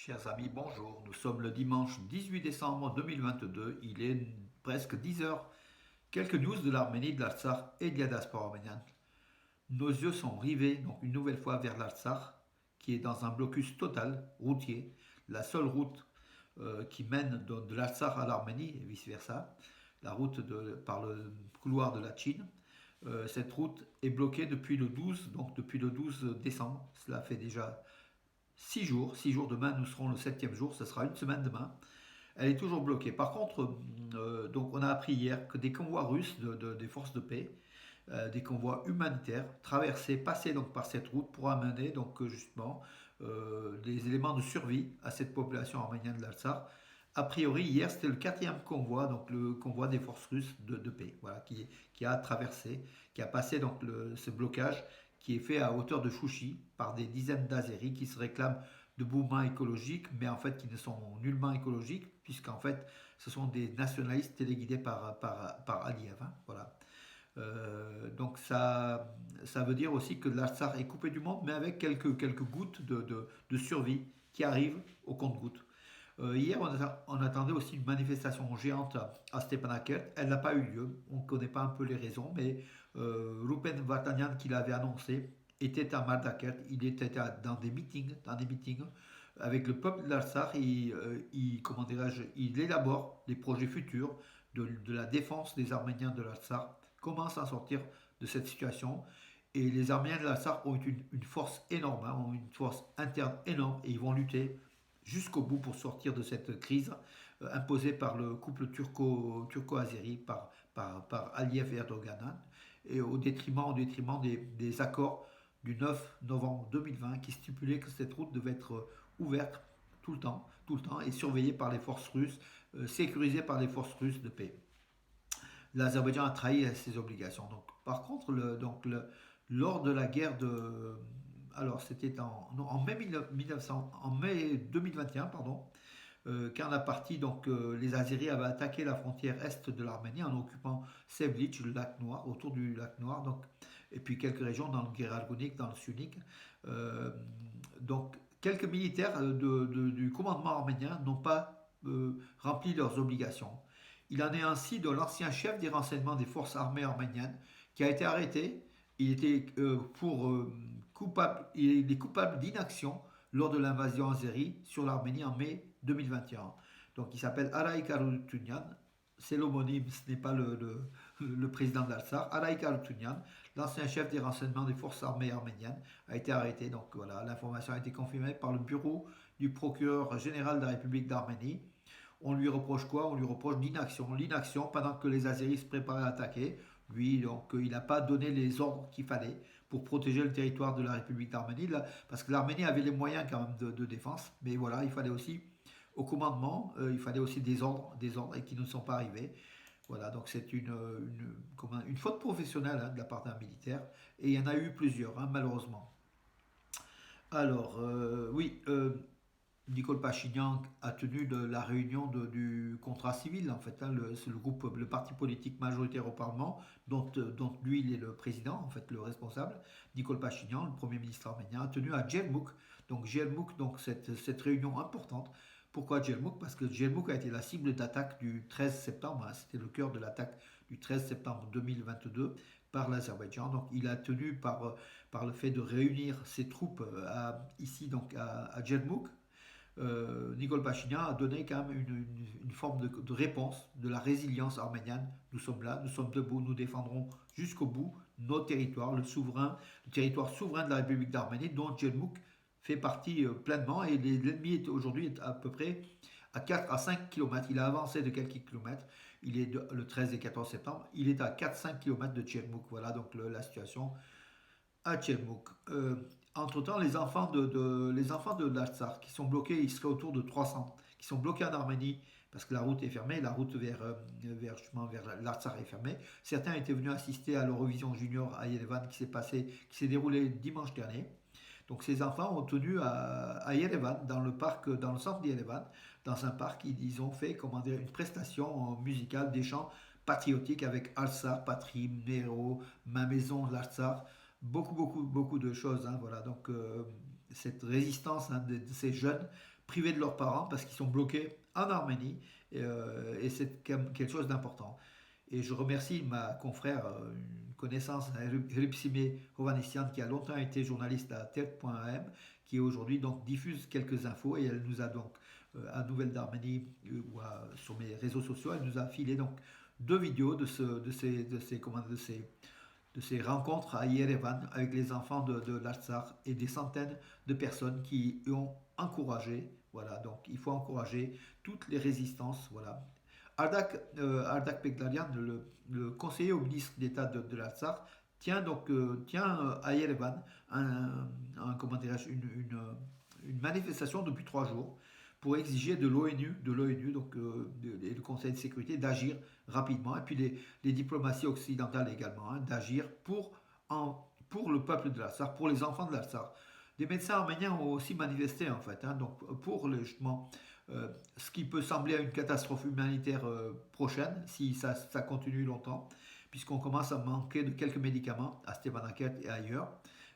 Chers amis, bonjour. Nous sommes le dimanche 18 décembre 2022. Il est presque 10 heures. Quelques news de l'Arménie, de l'Artsakh et de la diaspora arménienne. Nos yeux sont rivés donc une nouvelle fois vers l'Artsakh, qui est dans un blocus total routier. La seule route qui mène de l'Artsakh à l'Arménie et vice-versa. La route par le couloir de la Chine. Cette route est bloquée depuis le 12, donc depuis le 12 décembre. Cela fait déjà 6 jours. 6 jours demain, nous serons le septième jour. Ce sera une semaine demain. Elle est toujours bloquée. Par contre, donc on a appris hier que des convois russes des forces de paix, des convois humanitaires, passaient donc par cette route pour amener donc justement des éléments de survie à cette population arménienne de l'Artsakh. A priori, hier, c'était le quatrième convoi, donc le convoi des forces russes de paix, voilà, qui a traversé, qui a passé donc ce blocage qui est fait à hauteur de Chouchi par des dizaines d'Azéris qui se réclament de mouvements écologiques, mais en fait qui ne sont nullement écologiques, puisqu'en fait ce sont des nationalistes téléguidés par Aliyev. Hein, voilà. Donc ça veut dire aussi que l'Artsakh est coupé du monde, mais avec quelques gouttes de survie qui arrivent au compte-gouttes. Hier, on attendait aussi une manifestation géante à Stepanakert. Elle n'a pas eu lieu. On ne connaît pas un peu les raisons, mais Rupen Vartanian, qui l'avait annoncé, était à Mardakert. Il était dans des meetings avec le peuple de l'Artsakh. Comment dirais-je, il élabore des projets futurs de la défense des Arméniens de l'Artsakh. Comment s'en sortir de cette situation. Et les Arméniens de l'Artsakh ont une force énorme, hein, ont une force interne énorme, et ils vont lutter jusqu'au bout pour sortir de cette crise imposée par le couple turco-azéri, par Aliyev et Erdogan, hein, et au détriment des accords du 9 novembre 2020 qui stipulaient que cette route devait être ouverte tout le temps, et surveillée par les forces russes, sécurisée par les forces russes de paix. L'Azerbaïdjan a trahi ses obligations. Donc, par contre, lors de la guerre de... Alors, c'était en mai, 1900, en mai 2021, pardon, quand la partie, donc, les Azéris avaient attaqué la frontière est de l'Arménie en occupant Sevlitch, le lac Noir, autour du lac Noir, donc, et puis quelques régions dans le Geralgonik, dans le Sunik. Euh, donc, quelques militaires du commandement arménien n'ont pas rempli leurs obligations. Il en est ainsi de l'ancien chef des renseignements des forces armées arméniennes qui a été arrêté. Il était il est coupable d'inaction lors de l'invasion azérie sur l'Arménie en mai 2021. Donc il s'appelle Araïk Haroutunian. C'est l'homonyme, ce n'est pas le président d'Al-Sar. Araïk Haroutunian, l'ancien chef des renseignements des forces armées arméniennes, a été arrêté. Donc voilà, l'information a été confirmée par le bureau du procureur général de la République d'Arménie. On lui reproche quoi? On lui reproche l'inaction. L'inaction pendant que les Azéris se préparaient à attaquer. Lui, donc, il n'a pas donné les ordres qu'il fallait pour protéger le territoire de la République d'Arménie, parce que l'Arménie avait les moyens quand même de défense, mais voilà, il fallait aussi, au commandement, il fallait aussi des ordres et qui ne sont pas arrivés. Voilà, donc c'est une faute professionnelle, hein, de la part d'un militaire, et il y en a eu plusieurs, hein, malheureusement. Alors, oui, Nicole Pachinian a tenu la réunion du contrat civil, en fait, hein, c'est le parti politique majoritaire au Parlement, dont lui il est le président, en fait, le responsable. Nicole Pachinian, le Premier ministre arménien, a tenu à Djelmouk. Donc Djelmouk, donc cette réunion importante. Pourquoi Djelmouk? Parce que Djelmouk a été la cible d'attaque du 13 septembre, hein, c'était le cœur de l'attaque du 13 septembre 2022 par l'Azerbaïdjan. Donc il a tenu par le fait de réunir ses troupes ici donc à Djelmouk. Nicole Pachinian a donné quand même une forme de réponse de la résilience arménienne. Nous sommes là, nous sommes debout, nous défendrons jusqu'au bout nos territoires, le territoire souverain de la République d'Arménie, dont Djelmouk fait partie pleinement. Et l'ennemi aujourd'hui est à peu près à 4 à 5 kilomètres. Il a avancé de quelques kilomètres. Le 13 et 14 septembre. Il est à 4-5 kilomètres de Djelmouk. Voilà donc la situation à Tchermouk. Entre-temps, les enfants de l'Artsakh qui sont bloqués, ils seraient autour de 300, qui sont bloqués en Arménie parce que la route est fermée, la route vers l'Artsakh est fermée. Certains étaient venus assister à l'Eurovision Junior à Yerevan qui s'est déroulé dimanche dernier. Donc ces enfants ont tenu à Yerevan, dans le parc, dans le centre d'Yerevan, dans un parc, ils ont fait, comment dire, une prestation musicale, des chants patriotiques avec Alsar, Patrie, Nero, Ma maison, l'Alsar, beaucoup de choses. Hein, voilà, donc cette résistance, hein, de ces jeunes privés de leurs parents parce qu'ils sont bloqués en Arménie et c'est quelque chose d'important. Et je remercie ma confrère, une connaissance, Hripsime Hovhannisyan, qui a longtemps été journaliste à TED.am, qui aujourd'hui donc diffuse quelques infos et elle nous a donc à Nouvelle d'Arménie ou sur mes réseaux sociaux, elle nous a filé donc 2 vidéos de ces rencontres à Yerevan avec les enfants de l'Artsakh et des centaines de personnes qui ont encouragé, voilà, donc il faut encourager toutes les résistances, voilà. Ardak Beglarian, le conseiller au ministre d'État de l'Artsakh, tient à Yerevan comment une manifestation depuis 3 jours pour exiger de l'ONU, donc et le Conseil de sécurité, d'agir rapidement, et puis les diplomaties occidentales également, hein, d'agir pour le peuple de l'Artsakh, pour les enfants de l'Artsakh. Des médecins arméniens ont aussi manifesté en fait, hein, donc pour justement ce qui peut sembler une catastrophe humanitaire prochaine si ça continue longtemps, puisqu'on commence à manquer de quelques médicaments à Stepanakert et ailleurs,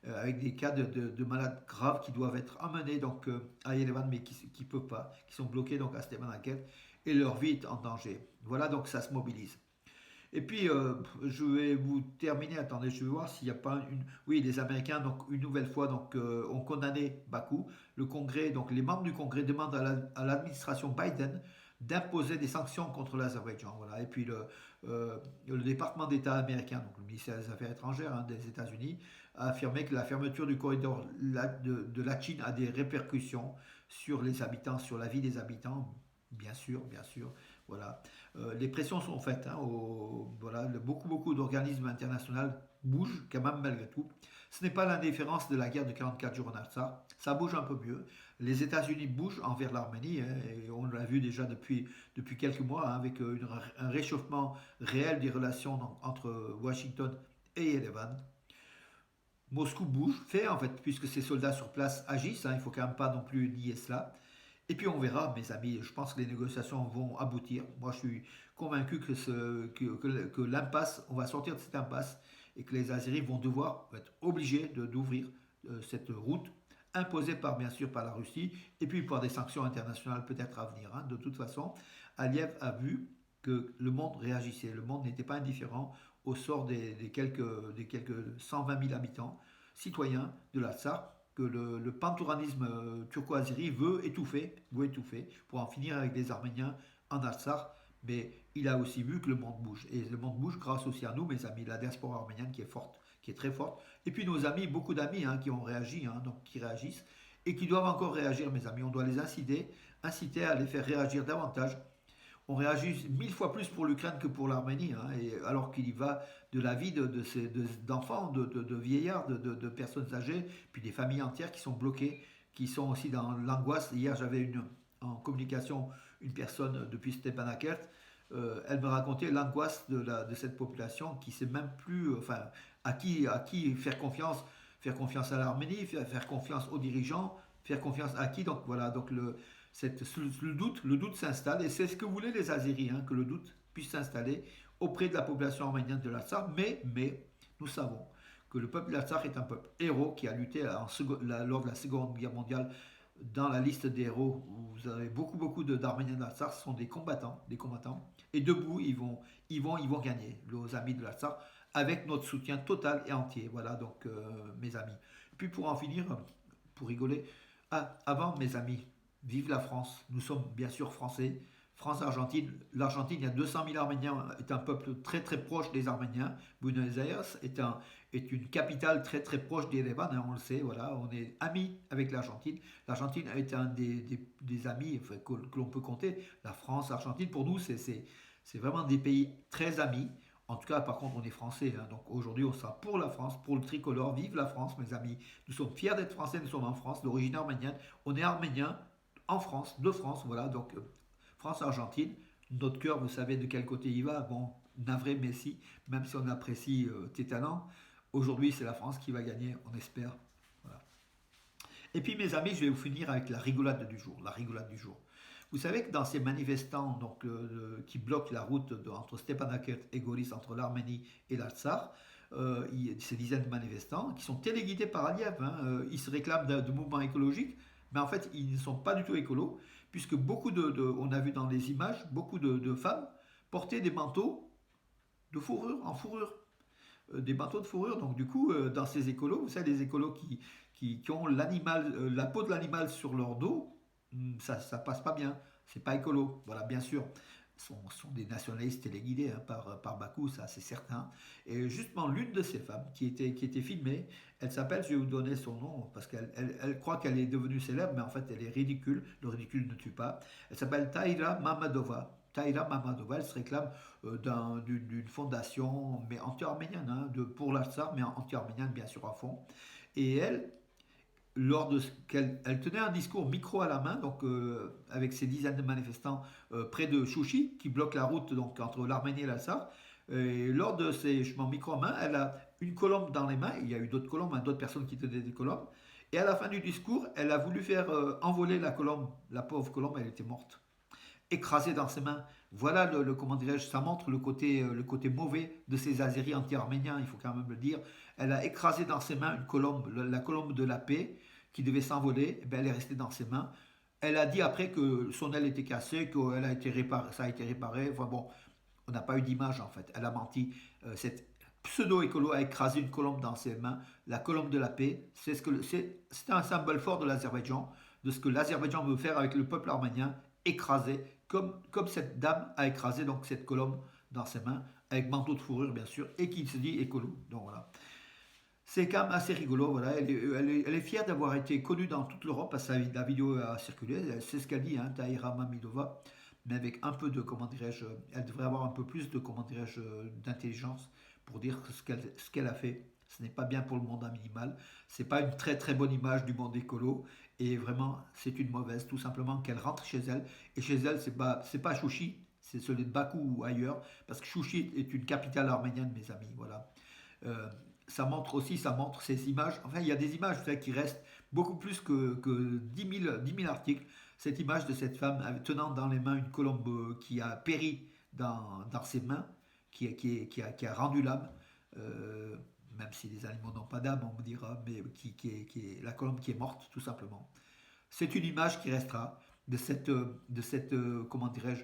avec des cas de malades graves qui doivent être amenés donc à Yerevan mais qui ne peuvent pas, qui sont bloqués donc à Stepanakert et leur vie est en danger. Voilà, donc ça se mobilise. Et puis, je vais vous terminer. Attendez, je vais voir s'il n'y a pas une. Oui, les Américains, donc une nouvelle fois, donc, ont condamné Bakou. Le Congrès, donc les membres du Congrès demandent à l'administration Biden d'imposer des sanctions contre l'Azerbaïdjan. Voilà. Et puis le département d'État américain, donc le ministère des Affaires étrangères hein, des États-Unis, a affirmé que la fermeture du corridor de la Chine a des répercussions sur les habitants, sur la vie des habitants. Bien sûr, bien sûr. Voilà. Les pressions sont faites. Hein, voilà, beaucoup d'organismes internationaux bougent quand même malgré tout. Ce n'est pas l'indifférence de la guerre de 44 jours en Artsakh. Ça bouge un peu mieux. Les États-Unis bougent envers l'Arménie. Hein, et on l'a vu déjà depuis quelques mois hein, avec un réchauffement réel des relations entre Washington et Yerevan. Moscou bouge, fait en fait, puisque ses soldats sur place agissent. Hein, il ne faut quand même pas non plus nier cela. Et puis on verra, mes amis, je pense que les négociations vont aboutir. Moi, je suis convaincu que l'impasse, on va sortir de cette impasse et que les Azeris vont devoir être obligés d'ouvrir cette route imposée bien sûr par la Russie et puis par des sanctions internationales peut-être à venir. Hein. De toute façon, Aliyev a vu que le monde réagissait, le monde n'était pas indifférent au sort des quelques 120 000 habitants, citoyens de l'Artsakh, que le pantouраnisme turco-azéri veut étouffer pour en finir avec les Arméniens en Artsakh, mais il a aussi vu que le monde bouge. Et le monde bouge grâce aussi à nous, mes amis, la diaspora arménienne qui est forte, qui est très forte. Et puis nos amis, beaucoup d'amis hein, qui ont réagi, hein, donc qui réagissent, et qui doivent encore réagir, mes amis. On doit les inciter à les faire réagir davantage. On réagit 1000 fois plus pour l'Ukraine que pour l'Arménie, hein, alors qu'il y va de la vie d'enfants, de vieillards, de personnes âgées, puis des familles entières qui sont bloquées, qui sont aussi dans l'angoisse. Hier, j'avais en communication une personne depuis Stepanakert. Elle me racontait l'angoisse de cette population qui sait même plus, enfin, à qui faire confiance à l'Arménie, faire confiance aux dirigeants, faire confiance à qui. Donc voilà, donc le doute s'installe et c'est ce que voulaient les Azéris, hein, que le doute puisse s'installer auprès de la population arménienne de l'Artsakh. Mais nous savons que le peuple de l'Artsakh est un peuple héros qui a lutté lors de la Seconde Guerre mondiale. Dans la liste des héros, vous avez beaucoup d'Arméniens de l'Artsakh, ce sont des combattants, et debout, ils vont gagner, nos amis de l'Artsakh, avec notre soutien total et entier. Voilà donc mes amis. Et puis pour en finir, pour rigoler, avant mes amis, vive la France, nous sommes bien sûr français. France-Argentine, l'Argentine, il y a 200 000 Arméniens, est un peuple très très proche des Arméniens. Buenos Aires est une capitale très très proche d'Erevan, hein, on le sait, voilà, on est amis avec l'Argentine. L'Argentine est un des amis enfin, que l'on peut compter. La France, l'Argentine, pour nous, c'est vraiment des pays très amis. En tout cas, par contre, on est français, hein, donc aujourd'hui, on sera pour la France, pour le tricolore. Vive la France, mes amis. Nous sommes fiers d'être français, nous sommes en France, d'origine arménienne. On est arménien en France, de France, voilà, donc France-Argentine. Notre cœur, vous savez de quel côté il va. Bon, navré Messi, même si on apprécie tes talents. Aujourd'hui, c'est la France qui va gagner, on espère. Voilà. Et puis, mes amis, je vais vous finir avec la rigolade du jour. La rigolade du jour. Vous savez que dans ces manifestants donc, qui bloquent la route entre Stepanakert et Goris, entre l'Arménie et l'Artsakh, ces dizaines de manifestants qui sont téléguidés par Aliyev. Hein, ils se réclament de mouvements écologiques, mais en fait, ils ne sont pas du tout écolos, puisque on a vu dans les images, beaucoup de femmes portaient des manteaux de fourrure, en fourrure, des manteaux de fourrure. Donc du coup, dans ces écolos, vous savez, les écolos qui ont l'animal, la peau de l'animal sur leur dos, ça passe pas bien. C'est pas écolo. Voilà, bien sûr. Sont des nationalistes téléguidés hein, par Bakou, ça c'est certain. Et justement, l'une de ces femmes qui était filmée, elle s'appelle, je vais vous donner son nom, parce elle croit qu'elle est devenue célèbre, mais en fait elle est ridicule. Le ridicule ne tue pas. Elle s'appelle Tahira Mamadova. Tahira Mamadova, elle se réclame d'une fondation, mais anti-arménienne, hein, pour l'Artsar, mais anti-arménienne bien sûr à fond. Et elle, lors de qu'elle elle tenait un discours micro à la main, donc avec ces dizaines de manifestants près de Chouchi, qui bloquent la route donc entre l'Arménie et l'Alsace. Et lors de ces chemins micro à main, elle a une colombe dans les mains. Il y a eu d'autres colombes, hein, d'autres personnes qui tenaient des colombes. Et à la fin du discours, elle a voulu faire envoler la colombe. La pauvre colombe, elle était morte, écrasée dans ses mains. Voilà comment dirais-je, ça montre le côté mauvais de ces Azéris anti-arméniens, il faut quand même le dire. Elle a écrasé dans ses mains une colombe, la colombe de la paix, qui devait s'envoler, eh bien, elle est restée dans ses mains. Elle a dit après que son aile était cassée, que ça a été réparé. Enfin bon, on n'a pas eu d'image en fait. Elle a menti. Cette pseudo-écolo a écrasé une colombe dans ses mains, la colombe de la paix. C'est un symbole fort de l'Azerbaïdjan, de ce que l'Azerbaïdjan veut faire avec le peuple arménien, écraser, comme cette dame a écrasé donc cette colombe dans ses mains, avec manteau de fourrure bien sûr, et qui se dit écolo. Donc voilà. C'est quand même assez rigolo, voilà. Elle est fière d'avoir été connue dans toute l'Europe parce que la vidéo a circulé. C'est ce qu'elle dit, hein, Tahira Mamidova, mais avec un peu de, comment dirais-je, elle devrait avoir un peu plus de, comment dirais-je, d'intelligence pour dire que ce qu'elle a fait. Ce n'est pas bien pour le monde animal. C'est pas une très très bonne image du monde écolo. Et vraiment, c'est une mauvaise, tout simplement, qu'elle rentre chez elle. Et chez elle, c'est pas Chouchi, c'est celui de Bakou ou ailleurs, parce que Chouchi est une capitale arménienne, mes amis. Voilà. Euh, ça montre ces images. Enfin, il y a des images qui restent beaucoup plus que 10 000 articles. Cette image de cette femme tenant dans les mains une colombe qui a péri dans ses mains, qui a rendu l'âme, euh, même si les animaux n'ont pas d'âme, on me dira, mais qui est la colombe qui est morte, tout simplement. C'est une image qui restera comment dirais-je,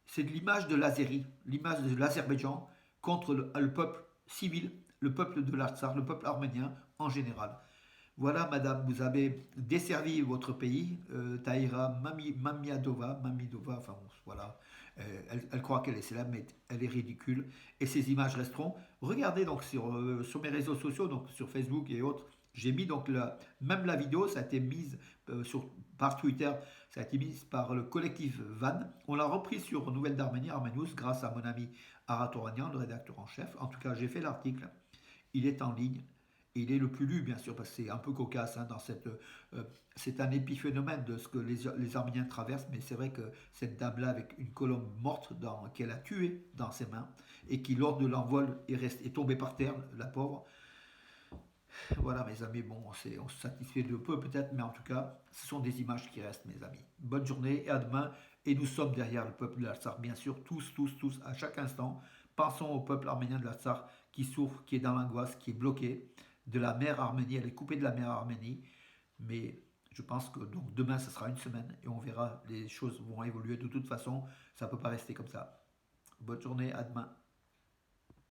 c'est l'image de l'Azérie, l'image de l'Azerbaïdjan contre le peuple civil, le peuple de l'Artsar, le peuple arménien en général. Voilà, madame, vous avez desservi votre pays, Tahira Mamidova, enfin voilà, elle croit qu'elle est célèbre, mais elle est ridicule, et ces images resteront. Regardez donc sur mes réseaux sociaux, donc sur Facebook et autres, j'ai mis donc même la vidéo, ça a été mise par Twitter, ça a été mise par le collectif Van. On l'a repris sur Nouvelle d'Arménie, Armenius, grâce à mon ami Aratoranian, le rédacteur en chef. En tout cas, j'ai fait l'article, il est en ligne. Et il est le plus lu, bien sûr, parce que c'est un peu cocasse. Hein, c'est un épiphénomène de ce que les Arméniens traversent, mais c'est vrai que cette dame-là, avec une colombe morte qu'elle a tuée dans ses mains, et qui, lors de l'envol, est tombée par terre, la pauvre. Voilà, mes amis, bon, on se satisfait de peu peut-être, mais en tout cas, ce sont des images qui restent, mes amis. Bonne journée et à demain. Et nous sommes derrière le peuple de l'Artsar, bien sûr, tous, tous, tous, à chaque instant. Pensons au peuple arménien de l'Artsar qui souffre, qui est dans l'angoisse, qui est bloqué de la mer Arménie. Elle est coupée de la mer Arménie, mais je pense que donc demain, ce sera une semaine et on verra, les choses vont évoluer. De toute façon, ça ne peut pas rester comme ça. Bonne journée, à demain.